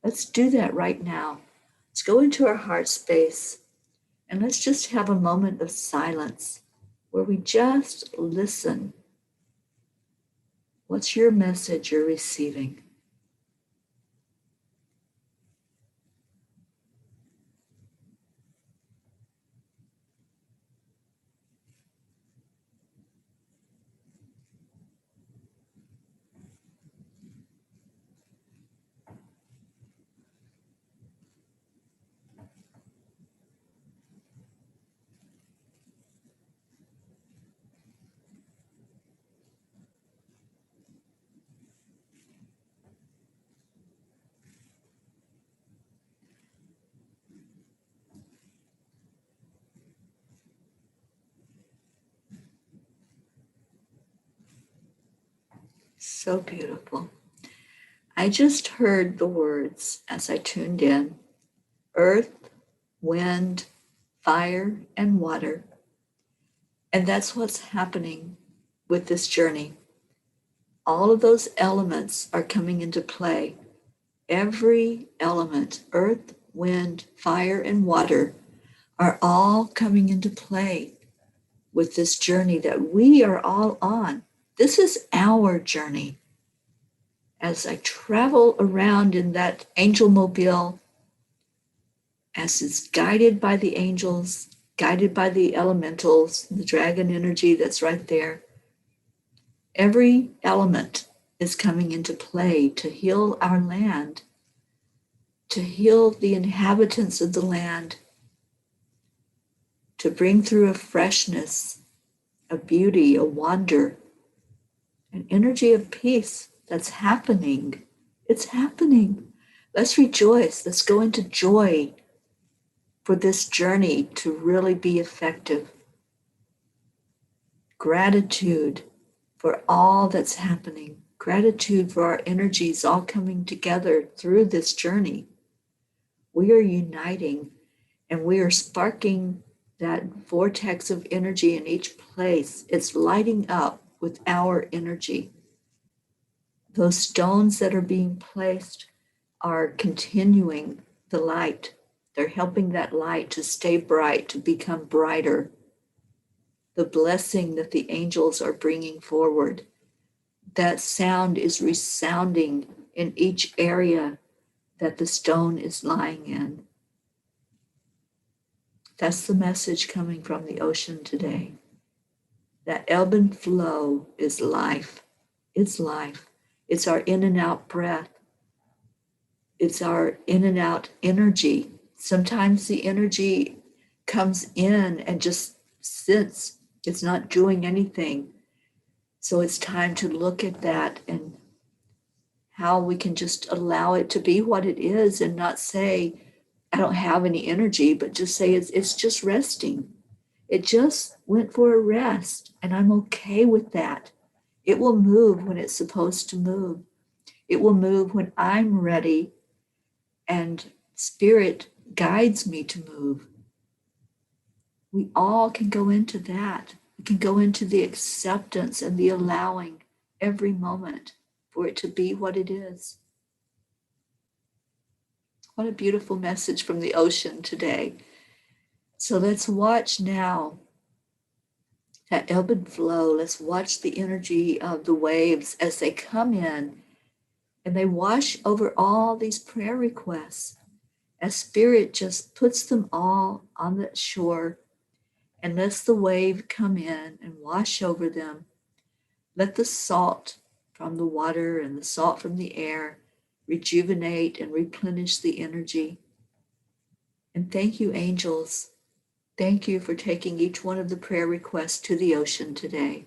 Let's do that right now. Let's go into our heart space and let's just have a moment of silence where we just listen. What's your message you're receiving? So beautiful. I just heard the words as I tuned in: earth, wind, fire, and water. And that's what's happening with this journey. All of those elements are coming into play. Every element, earth, wind, fire, and water, are all coming into play with this journey that we are all on. This is our journey. As I travel around in that angel mobile, as it's guided by the angels, guided by the elementals, the dragon energy that's right there, every element is coming into play to heal our land, to heal the inhabitants of the land, to bring through a freshness, a beauty, a wonder, an energy of peace that's happening. It's happening. Let's rejoice. Let's go into joy for this journey to really be effective. Gratitude for all that's happening. Gratitude for our energies all coming together through this journey. We are uniting and we are sparking that vortex of energy in each place. It's lighting up with our energy. Those stones that are being placed are continuing the light. They're helping that light to stay bright, to become brighter. The blessing that the angels are bringing forward that sound is resounding in each area that the stone is lying in. That's the message coming from the ocean today. That ebb and flow is life. It's life. It's our in and out breath. It's our in and out energy. Sometimes the energy comes in and just sits. It's not doing anything. So it's time to look at that and how we can just allow it to be what it is and not say, I don't have any energy, but just say it's just resting. It just went for a rest, and I'm okay with that. It will move when it's supposed to move. It will move when I'm ready and spirit guides me to move. We all can go into that. We can go into the acceptance and the allowing every moment for it to be what it is. What a beautiful message from the ocean today. So let's watch now that ebb and flow. Let's watch the energy of the waves as they come in and they wash over all these prayer requests as Spirit just puts them all on the shore and lets the wave come in and wash over them. Let the salt from the water and the salt from the air rejuvenate and replenish the energy. And thank you, angels. Thank you for taking each one of the prayer requests to the ocean today,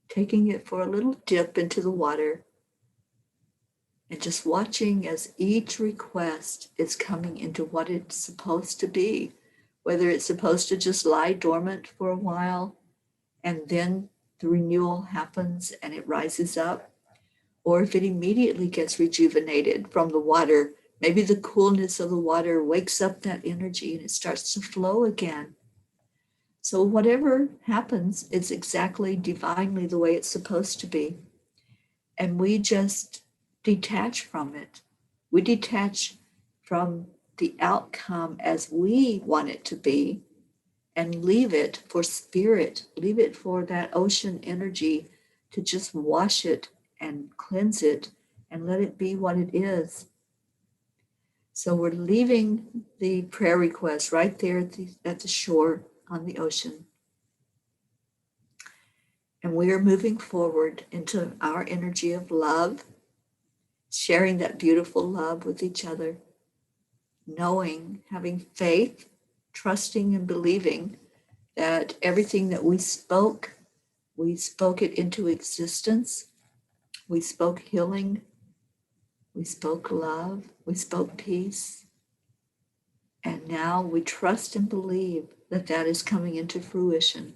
taking it for a little dip into the water and just watching as each request is coming into what it's supposed to be, whether it's supposed to just lie dormant for a while and then the renewal happens and it rises up, or if it immediately gets rejuvenated from the water. Maybe the coolness of the water wakes up that energy and it starts to flow again. So whatever happens, it's exactly divinely the way it's supposed to be. And we just detach from it. We detach from the outcome as we want it to be and leave it for spirit, leave it for that ocean energy to just wash it and cleanse it and let it be what it is. So we're leaving the prayer request right there at the shore on the ocean. And we are moving forward into our energy of love, sharing that beautiful love with each other, knowing, having faith, trusting and believing that everything that we spoke it into existence. We spoke healing. We spoke love. We spoke peace. And now we trust and believe that that is coming into fruition.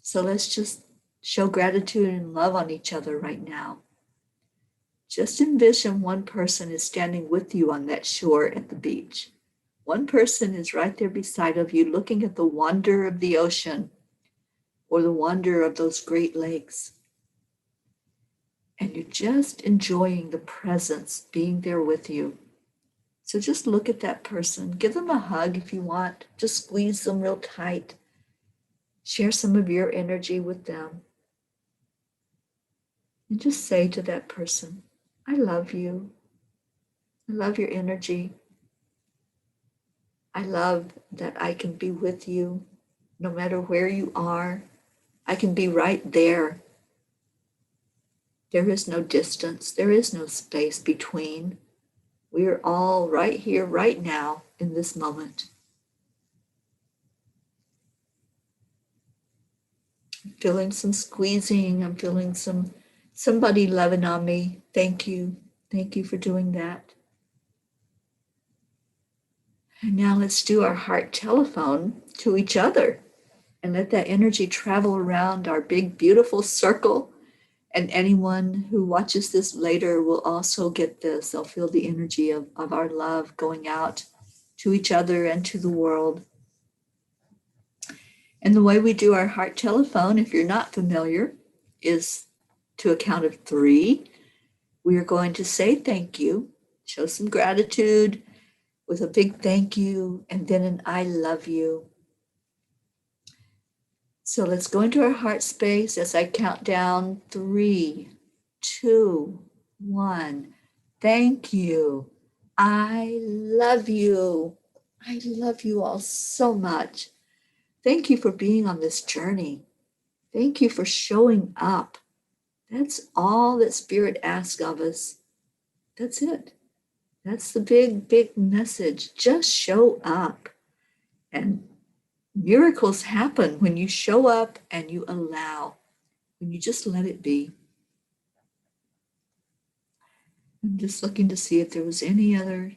So let's just show gratitude and love on each other right now. Just envision one person is standing with you on that shore at the beach. One person is right there beside of you looking at the wonder of the ocean or the wonder of those great lakes. And you're just enjoying the presence being there with you. So just look at that person. Give them a hug if you want. Just squeeze them real tight. Share some of your energy with them. And just say to that person, I love you. I love your energy. I love that I can be with you no matter where you are. I can be right there. There is no distance. There is no space between. We are all right here, right now, in this moment. I'm feeling some squeezing. I'm feeling somebody loving on me. Thank you. Thank you for doing that. And now let's do our heart telephone to each other and let that energy travel around our big, beautiful circle. And anyone who watches this later will also get this. They'll feel the energy of our love going out to each other and to the world. And the way we do our heart telephone, if you're not familiar, is to a count of 3. We are going to say thank you, show some gratitude with a big thank you, and then an I love you. So let's go into our heart space as I count down 3, 2, 1. Thank you. I love you. I love you all so much. Thank you for being on this journey. Thank you for showing up. That's all that Spirit asks of us. That's it. That's the big, big message. Just show up. And miracles happen when you show up and you allow, when you just let it be. I'm just looking to see if there was any other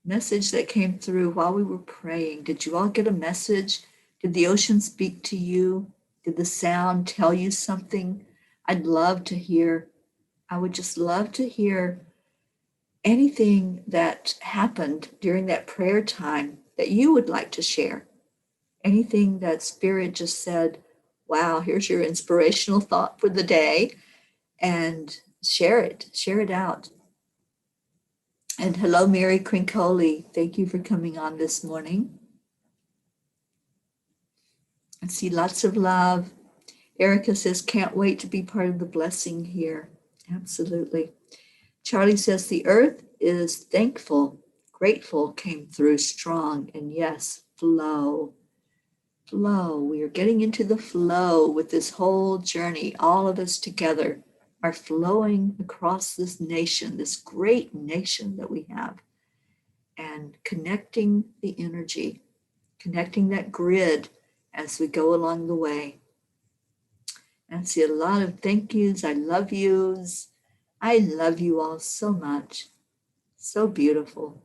message that came through while we were praying. Did you all get a message? Did the ocean speak to you? Did the sound tell you something? I'd love to hear. I would just love to hear anything that happened during that prayer time that you would like to share. Anything that Spirit just said, wow, here's your inspirational thought for the day, and share it out. And hello, Mary Crincoli. Thank you for coming on this morning. I see lots of love. Erica says, can't wait to be part of the blessing here. Absolutely. Charlie says, the earth is thankful. Grateful came through strong. And yes, flow. Flow. We are getting into the flow with this whole journey. All of us together are flowing across this nation, this great nation that we have, and connecting the energy, connecting that grid as we go along the way. And I see a lot of thank yous. I love yous. I love you all so much. So beautiful.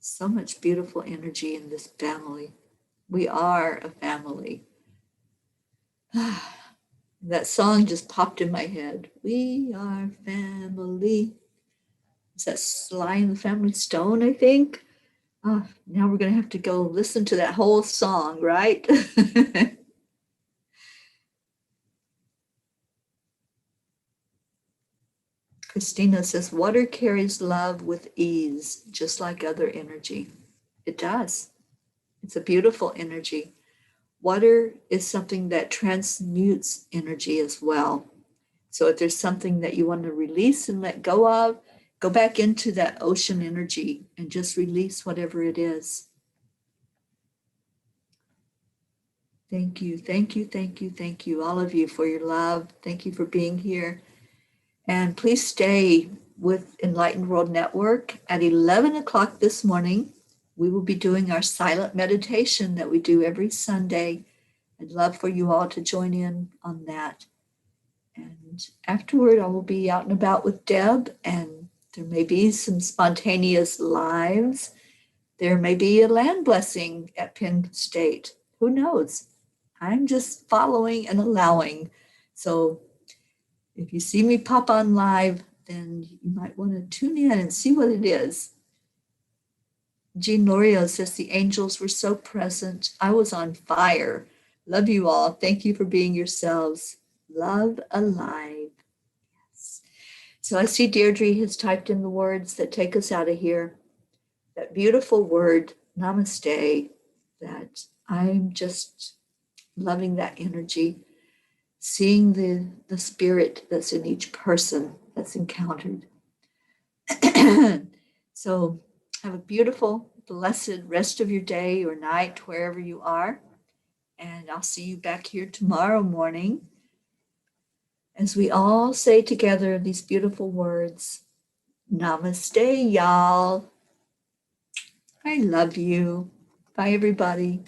So much beautiful energy in this family. We are a family. That song just popped in my head. We are family. Is that Sly and the Family Stone, I think? Oh, now we're going to have to go listen to that whole song, right? Christina says, water carries love with ease, just like other energy. It does. It's a beautiful energy. Water is something that transmutes energy as well. So if there's something that you want to release and let go of, go back into that ocean energy and just release whatever it is. Thank you, thank you, thank you, thank you, all of you, for your love. Thank you for being here. And please stay with Enlightened World Network at 11 o'clock this morning. We will be doing our silent meditation that we do every Sunday. I'd love for you all to join in on that. And afterward, I will be out and about with Deb, and there may be some spontaneous lives. There may be a land blessing at Penn State. Who knows? I'm just following and allowing. So if you see me pop on live, then you might want to tune in and see what it is. Jean Lorio says the angels were so present. I was on fire. Love you all. Thank you for being yourselves. Love alive. Yes. So I see Deirdre has typed in the words that take us out of here. That beautiful word, namaste, that I'm just loving that energy, seeing the spirit that's in each person that's encountered. So have a beautiful, blessed rest of your day or night, wherever you are. And I'll see you back here tomorrow morning as we all say together these beautiful words. Namaste, y'all. I love you. Bye, everybody.